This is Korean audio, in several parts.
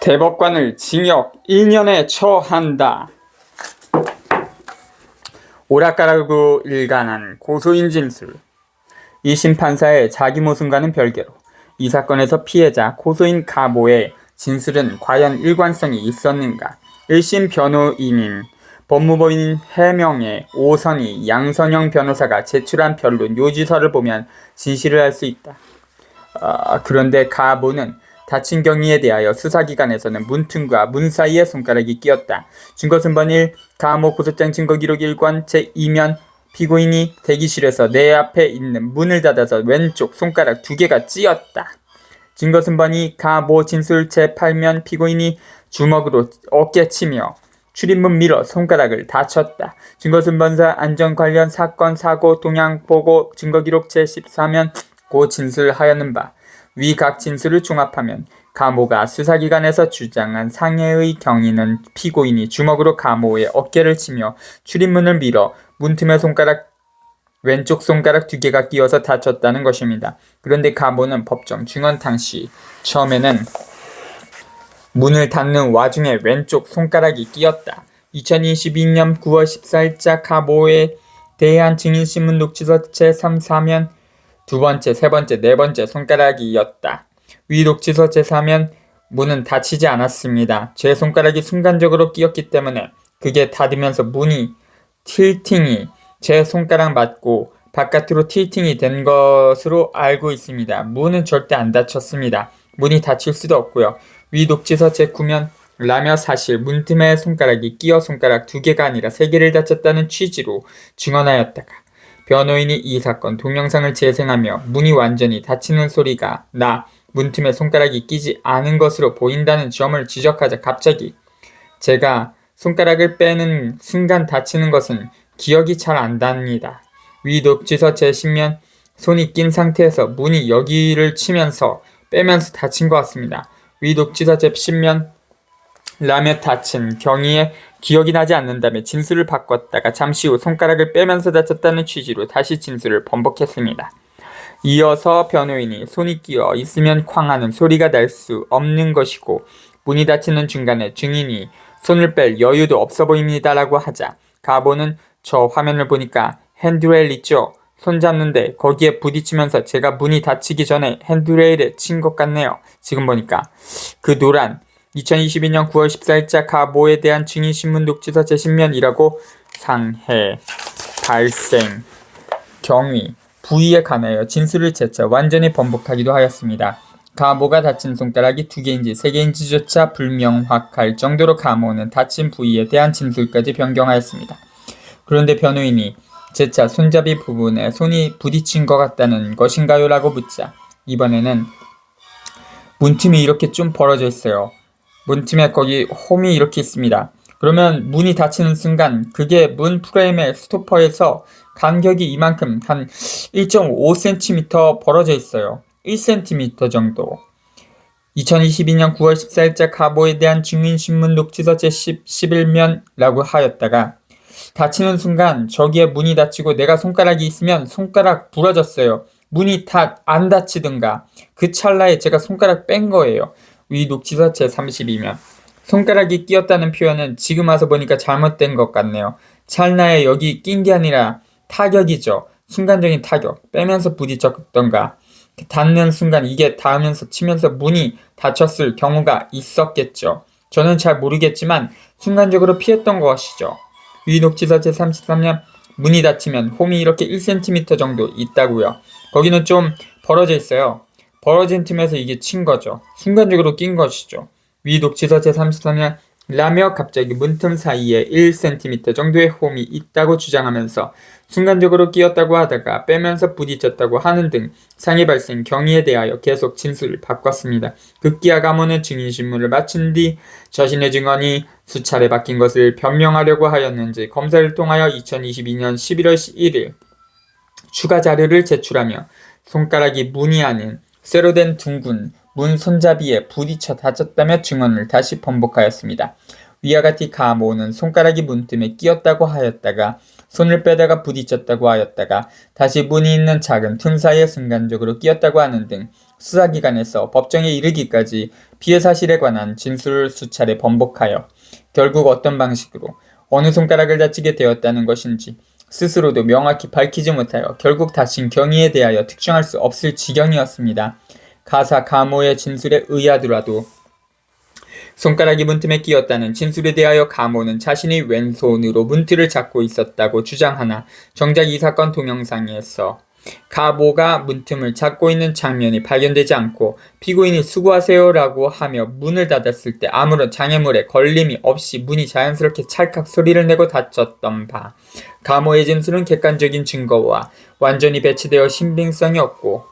대법관을 징역 1년에 처한다. 오락가락으로 일관한 고소인 진술. 2심 판사의 자기 모순과는 별개로 이 사건에서 피해자 고소인 가모의 진술은 과연 일관성이 있었는가? 1심 변호인인 법무법인 해명의 오선희 양선영 변호사가 제출한 변론 요지서를 보면 진실을 알 수 있다. 그런데 가모는 다친 경위에 대하여 수사기관에서는 문틈과 문 사이에 손가락이 끼었다. 증거순번 1. 가모 고소장 증거기록 1권 제2면 피고인이 대기실에서 내 앞에 있는 문을 닫아서 왼쪽 손가락 2개가 찧었다. 증거순번 2. 가모 진술 제8면 피고인이 주먹으로 어깨치며 출입문 밀어 손가락을 다쳤다. 증거순번 4. 안전 관련 사건 사고 동향 보고 증거기록 제14면 고 진술하였는 바 위 각 진술을 종합하면 가모가 수사기관에서 주장한 상해의 경위는 피고인이 주먹으로 가모의 어깨를 치며 출입문을 밀어 문틈에 왼쪽 손가락 2개가 끼어서 다쳤다는 것입니다. 그런데 가모는 법정 증언 당시 처음에는 문을 닫는 와중에 왼쪽 손가락이 끼었다. 2022년 9월 14일자 가모에 대한 증인신문 녹취서 제3, 4면 두 번째, 세 번째, 네 번째 손가락이었다. 위 녹취서 제4면 문은 닫히지 않았습니다. 제 손가락이 순간적으로 끼었기 때문에 그게 닫으면서 문이 틸팅이 제 손가락 맞고 바깥으로 틸팅이 된 것으로 알고 있습니다. 문은 절대 안 닫혔습니다. 문이 닫힐 수도 없고요. 위 녹취서 제9면 라며 사실 문틈에 손가락이 끼어 손가락 2개가 아니라 3개를 다쳤다는 취지로 증언하였다가 변호인이 이 사건 동영상을 재생하며 문이 완전히 닫히는 소리가 나 문틈에 손가락이 끼지 않은 것으로 보인다는 점을 지적하자 갑자기 제가 손가락을 빼는 순간 다치는 것은 기억이 잘 안 납니다. 위 녹취서 제10면 손이 낀 상태에서 문이 여기를 치면서 빼면서 다친 것 같습니다. 위 녹취서 제10면 라며 다친 경위에 기억이 나지 않는다며 진술을 바꿨다가 잠시 후 손가락을 빼면서 다쳤다는 취지로 다시 진술을 번복했습니다. 이어서 변호인이 손이 끼어 있으면 쾅하는 소리가 날 수 없는 것이고 문이 닫히는 중간에 증인이 손을 뺄 여유도 없어 보입니다라고 하자 가모는 저 화면을 보니까 핸드레일 있죠? 손 잡는데 거기에 부딪히면서 제가 문이 닫히기 전에 핸드레일에 친 것 같네요. 지금 보니까 그 노란 2022년 9월 14일자 가모에 대한 증인신문 녹취서 제10면이라고 상해, 발생, 경위, 부위에 관하여 진술을 재차 완전히 번복하기도 하였습니다. 가모가 다친 손가락이 2개인지 3개인지조차 불명확할 정도로 가모는 다친 부위에 대한 진술까지 변경하였습니다. 그런데 변호인이 재차 손잡이 부분에 손이 부딪힌 것 같다는 것인가요? 라고 묻자 이번에는 문틈이 이렇게 좀 벌어져 있어요. 문틈에 거기 홈이 이렇게 있습니다. 그러면 문이 닫히는 순간 그게 문 프레임의 스토퍼에서 간격이 이만큼 한 1.5cm 벌어져 있어요. 1cm 정도. 2022년 9월 14일자 가모에 대한 증인신문 녹취서 제11면이라고 하였다가 닫히는 순간 저기에 문이 닫히고 내가 손가락이 있으면 손가락 부러졌어요. 문이 안 닫히든가 그 찰나에 제가 손가락 뺀 거예요. 위 녹취서 제32면 손가락이 끼었다는 표현은 지금 와서 보니까 잘못된 것 같네요. 찰나에 여기 낀 게 아니라 타격이죠. 순간적인 타격. 빼면서 부딪혔던가 닿는 순간 이게 닿으면서 치면서 문이 닫혔을 경우가 있었겠죠. 저는 잘 모르겠지만 순간적으로 피했던 것이죠. 위 녹취서 제33면 문이 닫히면 홈이 이렇게 1cm 정도 있다고요. 거기는 좀 벌어져 있어요. 벌어진 틈에서 이게 친 거죠. 순간적으로 낀 것이죠. 위 녹취서 제33면 라며 갑자기 문틈 사이에 1cm 정도의 홈이 있다고 주장하면서 순간적으로 끼었다고 하다가 빼면서 부딪혔다고 하는 등 상해 발생 경위에 대하여 계속 진술을 바꿨습니다. 급기야 가모는 증인신문을 마친 뒤 자신의 증언이 수차례 바뀐 것을 변명하려고 하였는지 검사를 통하여 2022년 11월 1일 추가 자료를 제출하며 손가락이 문이 아닌 쇠로 된 둥근 문 손잡이에 부딪혀 다쳤다며 증언을 다시 번복하였습니다. 위와 같이 가모는 손가락이 문틈에 끼었다고 하였다가 손을 빼다가 부딪혔다고 하였다가 다시 문이 있는 작은 틈 사이에 순간적으로 끼었다고 하는 등 수사기관에서 법정에 이르기까지 피해 사실에 관한 진술을 수차례 번복하여 결국 어떤 방식으로 어느 손가락을 다치게 되었다는 것인지 스스로도 명확히 밝히지 못하여 결국 다친 경위에 대하여 특정할 수 없을 지경이었습니다. 가사 가모의 진술에 의하더라도 손가락이 문틈에 끼었다는 진술에 대하여 가모는 자신이 왼손으로 문틀을 잡고 있었다고 주장하나 정작 이 사건 동영상에서 가모가 문틈을 잡고 있는 장면이 발견되지 않고 피고인이 수고하세요라고 하며 문을 닫았을 때 아무런 장애물에 걸림이 없이 문이 자연스럽게 찰칵 소리를 내고 닫혔던 바 가모의 진술은 객관적인 증거와 완전히 배치되어 신빙성이 없고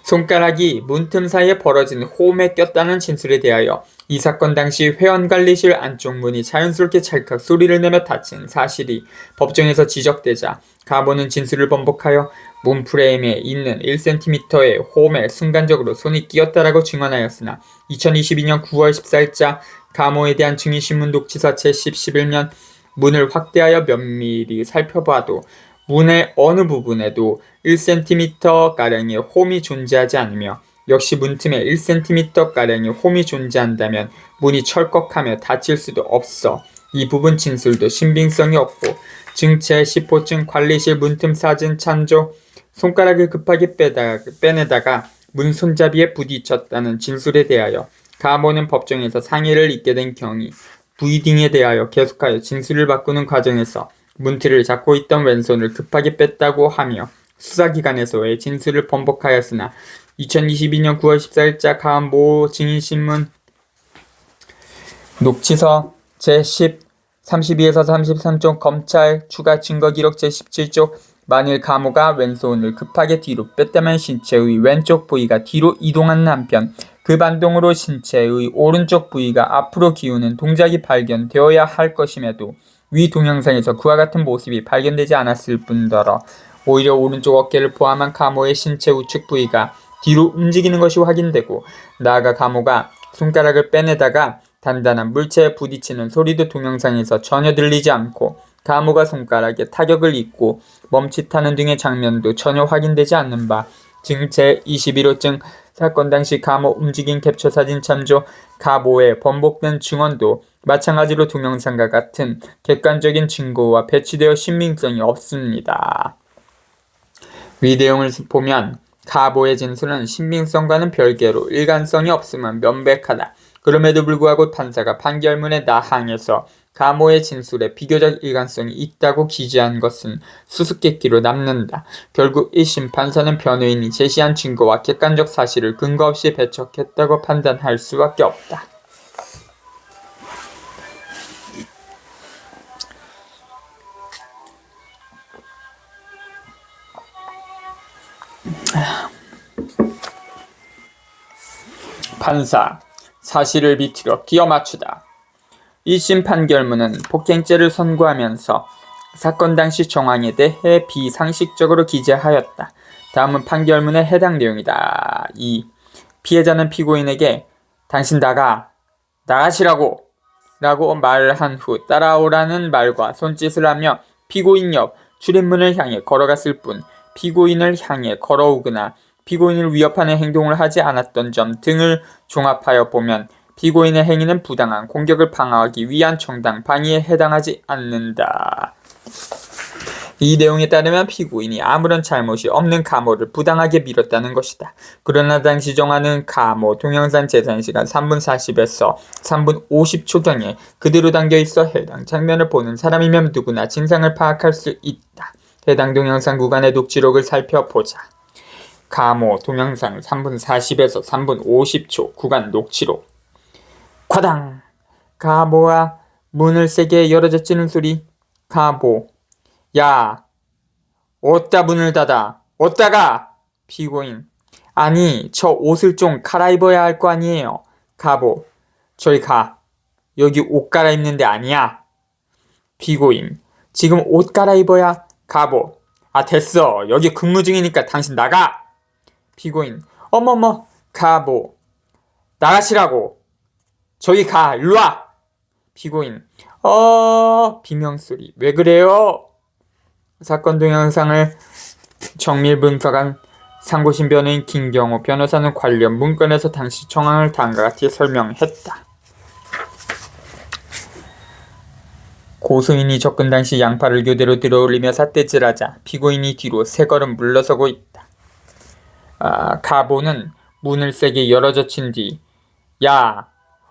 손가락이 문틈 사이에 벌어진 홈에 꼈다는 진술에 대하여 이 사건 당시 회원관리실 안쪽 문이 자연스럽게 찰칵 소리를 내며 닫힌 사실이 법정에서 지적되자 가모는 진술을 번복하여 문 프레임에 있는 1cm의 홈에 순간적으로 손이 끼었다라고 증언하였으나 2022년 9월 14일자 가모에 대한 증인신문 녹취서 제10-11면 문을 확대하여 면밀히 살펴봐도 문의 어느 부분에도 1cm가량의 홈이 존재하지 않으며 역시 문틈에 1cm가량의 홈이 존재한다면 문이 철컥하며 닫힐 수도 없어 이 부분 진술도 신빙성이 없고 증체 10호증 관리실 문틈 사진 참조 손가락을 급하게 빼내다가 문 손잡이에 부딪혔다는 진술에 대하여 가모는 법정에서 상해를 입게 된 경위 부이딩에 대하여 계속하여 진술을 바꾸는 과정에서 문틀을 잡고 있던 왼손을 급하게 뺐다고 하며 수사기관에서의 진술을 번복하였으나 2022년 9월 14일자 가모 증인신문 녹취서 제10, 32에서 33쪽 검찰 추가 증거기록 제17쪽 만일 가모가 왼손을 급하게 뒤로 뺐다면 신체의 왼쪽 부위가 뒤로 이동하는 한편 그 반동으로 신체의 오른쪽 부위가 앞으로 기우는 동작이 발견되어야 할 것임에도 위 동영상에서 그와 같은 모습이 발견되지 않았을 뿐더러 오히려 오른쪽 어깨를 포함한 가모의 신체 우측 부위가 뒤로 움직이는 것이 확인되고 나아가 가모가 손가락을 빼내다가 단단한 물체에 부딪히는 소리도 동영상에서 전혀 들리지 않고 가모가 손가락에 타격을 입고 멈칫하는 등의 장면도 전혀 확인되지 않는 바 증체 21호증 사건 당시 가모 움직임 캡처 사진 참조 가모의 번복된 증언도 마찬가지로 동영상과 같은 객관적인 증거와 배치되어 신빙성이 없습니다. 위 내용을 보면 가모의 진술은 신빙성과는 별개로 일관성이 없음은 명백하다. 그럼에도 불구하고 판사가 판결문의 나항에서 가모의 진술에 비교적 일관성이 있다고 기재한 것은 수수께끼로 남는다. 결국 1심 판사는 변호인이 제시한 증거와 객관적 사실을 근거 없이 배척했다고 판단할 수밖에 없다. 판사, 사실을 비틀어 끼워 맞추다. 1심 판결문은 폭행죄를 선고하면서 사건 당시 정황에 대해 비상식적으로 기재하였다. 다음은 판결문의 해당 내용이다. 2. 피해자는 피고인에게 당신 나가시라고 라고 말을 한 후 따라오라는 말과 손짓을 하며 피고인 옆 출입문을 향해 걸어갔을 뿐 피고인을 향해 걸어오거나 피고인을 위협하는 행동을 하지 않았던 점 등을 종합하여 보면 피고인의 행위는 부당한 공격을 방어하기 위한 정당 방위에 해당하지 않는다. 이 내용에 따르면 피고인이 아무런 잘못이 없는 가모를 부당하게 밀었다는 것이다. 그러나 당시 정황은 가모 동영상 재산시간 3분 40에서 3분 50초경에 그대로 담겨있어 해당 장면을 보는 사람이면 누구나 진상을 파악할 수 있다. 해당 동영상 구간의 녹취록을 살펴보자. 가모 동영상 3분 40에서 3분 50초 구간 녹취록. 과당! 가모와 문을 세게 열어젖히는 소리. 가모. 야! 어디다 문을 닫아? 어디다가? 피고인. 아니, 저 옷을 좀 갈아입어야 할 거 아니에요. 가모. 저리 가. 여기 옷 갈아입는 데 아니야. 피고인. 지금 옷 갈아입어야? 가모. 아, 됐어. 여기 근무 중이니까 당신 나가! 피고인. 어머머. 가모. 나가시라고. 저기 가. 일로와. 피고인. 비명소리. 왜 그래요? 사건 동영상을 정밀 분석한 상고심 변호인 김경호 변호사는 관련 문건에서 당시 정황을 다음과 같이 설명했다. 고소인이 접근 당시 양팔을 교대로 들어올리며 삿대질하자 피고인이 뒤로 세 걸음 물러서고 있다. 가보는 문을 세게 열어젖힌 뒤 야,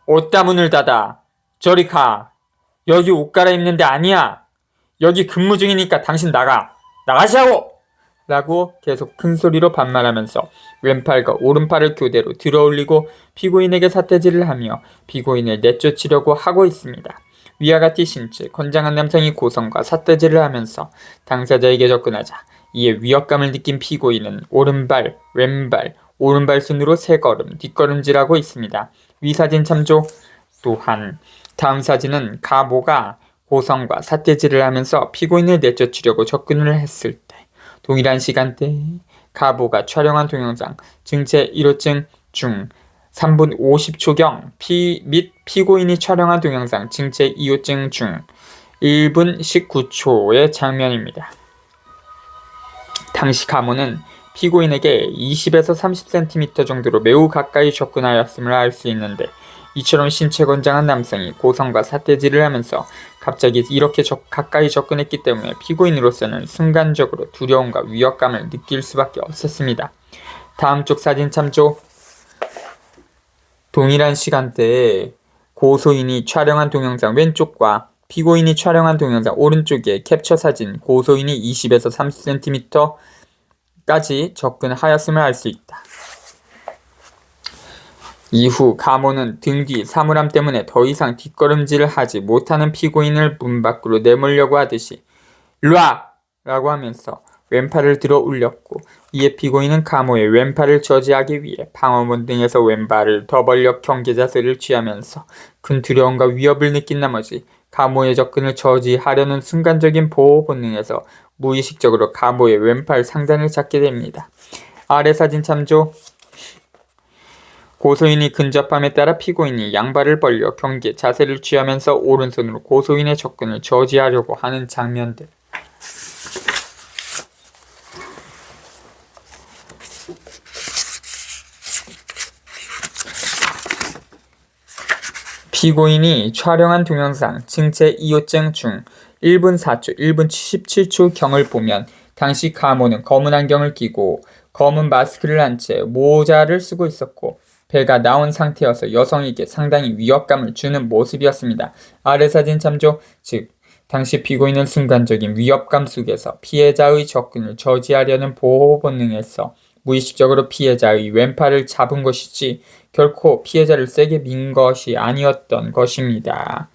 어디다 문을 닫아. 저리 가. 여기 옷 갈아입는 데 아니야. 여기 근무 중이니까 당신 나가시라고! 라고 계속 큰 소리로 반말하면서 왼팔과 오른팔을 교대로 들어올리고 피고인에게 삿대질을 하며 피고인을 내쫓으려고 하고 있습니다. 위와 같이 신체 건장한 남성이 고성과 삿대질을 하면서 당사자에게 접근하자 이에 위협감을 느낀 피고인은 오른발, 왼발, 오른발 순으로 세 걸음 뒷걸음질하고 있습니다. 위 사진 참조. 또한 다음 사진은 가모가 고성과 삿대질을 하면서 피고인을 내쫓으려고 접근을 했을 때 동일한 시간대에 가모가 촬영한 동영상 증체 1호증 중 3분 50초경 및 피고인이 촬영한 동영상 증체 2호증 중 1분 19초의 장면입니다. 당시 가모는 피고인에게 20에서 30cm 정도로 매우 가까이 접근하였음을 알 수 있는데 이처럼 신체 건장한 남성이 고성과 삿대질을 하면서 갑자기 이렇게 가까이 접근했기 때문에 피고인으로서는 순간적으로 두려움과 위협감을 느낄 수밖에 없었습니다. 다음 쪽 사진 참조. 동일한 시간대에 고소인이 촬영한 동영상 왼쪽과 피고인이 촬영한 동영상 오른쪽에 캡처 사진 고소인이 20에서 30cm까지 접근하였음을 알 수 있다. 이후 가모는 등 뒤 사물함 때문에 더 이상 뒷걸음질을 하지 못하는 피고인을 문 밖으로 내몰려고 하듯이 일로와! 라고 하면서 왼팔을 들어 올렸고 이에 피고인은 가모의 왼팔을 저지하기 위해 방어문 등에서 왼발을 더 벌려 경계 자세를 취하면서 큰 두려움과 위협을 느낀 나머지 가모의 접근을 저지하려는 순간적인 보호 본능에서 무의식적으로 가모의 왼팔 상단을 잡게 됩니다. 아래 사진 참조. 고소인이 근접함에 따라 피고인이 양발을 벌려 경계 자세를 취하면서 오른손으로 고소인의 접근을 저지하려고 하는 장면들. 피고인이 촬영한 동영상 증체 2호증 중 1분 4초, 1분 17초 경을 보면 당시 가모는 검은 안경을 끼고 검은 마스크를 한 채 모자를 쓰고 있었고 배가 나온 상태여서 여성에게 상당히 위협감을 주는 모습이었습니다. 아래 사진 참조. 즉 당시 피고인은 순간적인 위협감 속에서 피해자의 접근을 저지하려는 보호 본능에서 무의식적으로 피해자의 왼팔을 잡은 것이지 결코 피해자를 세게 민 것이 아니었던 것입니다.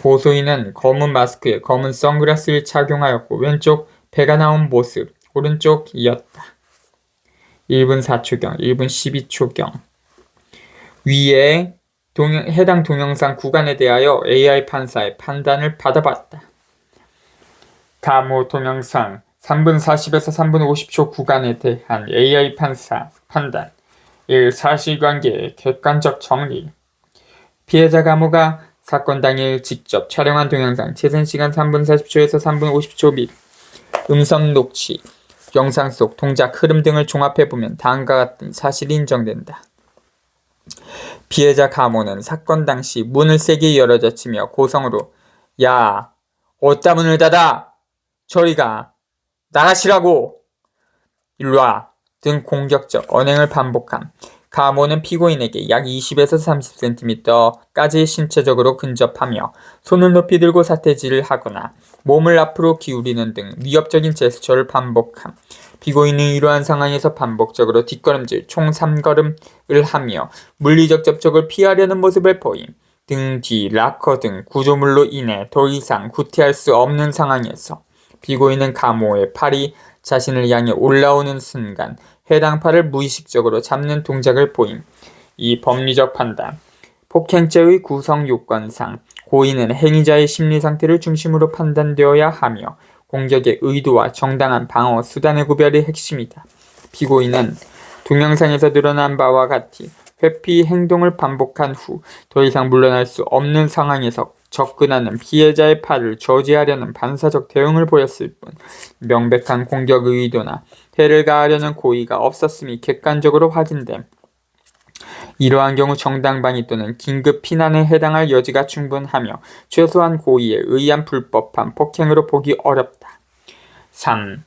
고소인은 검은 마스크에 검은 선글라스를 착용하였고 왼쪽 배가 나온 모습, 오른쪽이었다. 1분 4초경, 1분 12초경. 위에 해당 동영상 구간에 대하여 AI 판사의 판단을 받아봤다. 가모 동영상 3분 40에서 3분 50초 구간에 대한 AI 판사 판단. 1. 사실관계의 객관적 정리. 피해자 가모가 사건 당일 직접 촬영한 동영상 재생시간 3분 40초에서 3분 50초 및 음성 녹취, 영상 속 동작 흐름 등을 종합해보면 다음과 같은 사실이 인정된다. 피해자 가모는 사건 당시 문을 세게 열어젖히며 고성으로 야, 어디다 문을 닫아! 저리 가! 나가시라고! 일로와! 등 공격적 언행을 반복함. 가모는 피고인에게 약 20에서 30cm까지 신체적으로 근접하며 손을 높이 들고 삿대질을 하거나 몸을 앞으로 기울이는 등 위협적인 제스처를 반복함. 피고인은 이러한 상황에서 반복적으로 뒷걸음질 총 3걸음을 하며 물리적 접촉을 피하려는 모습을 보임. 등 뒤, 락커 등 구조물로 인해 더 이상 구태할 수 없는 상황에서 피고인은 가모의 팔이 자신을 향해 올라오는 순간 해당 팔을 무의식적으로 잡는 동작을 보임. 이 법리적 판단. 폭행죄의 구성 요건상 고의는 행위자의 심리 상태를 중심으로 판단되어야 하며 공격의 의도와 정당한 방어 수단의 구별이 핵심이다. 피고인은 동영상에서 드러난 바와 같이 회피 행동을 반복한 후 더 이상 물러날 수 없는 상황에서 접근하는 피해자의 팔을 저지하려는 반사적 대응을 보였을 뿐 명백한 공격 의도나 해를 가하려는 고의가 없었음이 객관적으로 확인됨. 이러한 경우 정당방위 또는 긴급 피난에 해당할 여지가 충분하며 최소한 고의에 의한 불법한 폭행으로 보기 어렵다. 3.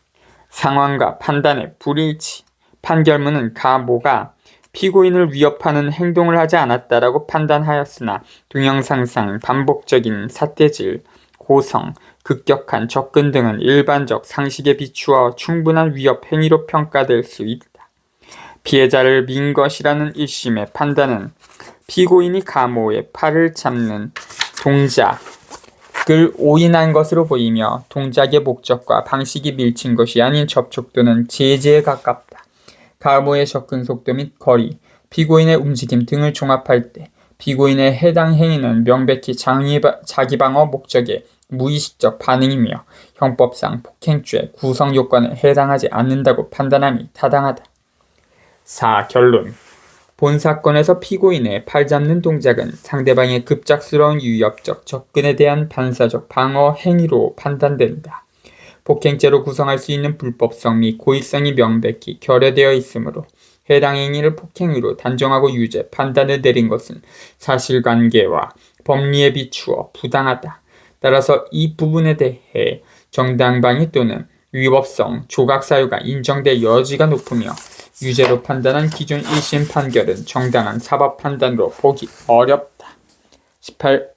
상황과 판단의 불일치. 판결문은 가모가 피고인을 위협하는 행동을 하지 않았다라고 판단하였으나 동영상상 반복적인 삿대질, 고성, 급격한 접근 등은 일반적 상식에 비추어 충분한 위협 행위로 평가될 수 있다. 피해자를 민 것이라는 1심의 판단은 피고인이 가모의 팔을 잡는 동작을 오인한 것으로 보이며 동작의 목적과 방식이 밀친 것이 아닌 접촉 또는 제지에 가깝다. 가모의 접근 속도 및 거리, 피고인의 움직임 등을 종합할 때 피고인의 해당 행위는 명백히 자기방어 목적의 무의식적 반응이며 형법상 폭행죄 구성 요건에 해당하지 않는다고 판단함이 타당하다. 4. 결론. 본 사건에서 피고인의 팔 잡는 동작은 상대방의 급작스러운 위협적 접근에 대한 반사적 방어 행위로 판단된다. 폭행죄로 구성할 수 있는 불법성 및 고의성이 명백히 결여되어 있으므로 해당 행위를 폭행으로 단정하고 유죄 판단을 내린 것은 사실관계와 법리에 비추어 부당하다. 따라서 이 부분에 대해 정당방위 또는 위법성, 조각 사유가 인정될 여지가 높으며 유죄로 판단한 기존 1심 판결은 정당한 사법 판단으로 보기 어렵다. 18.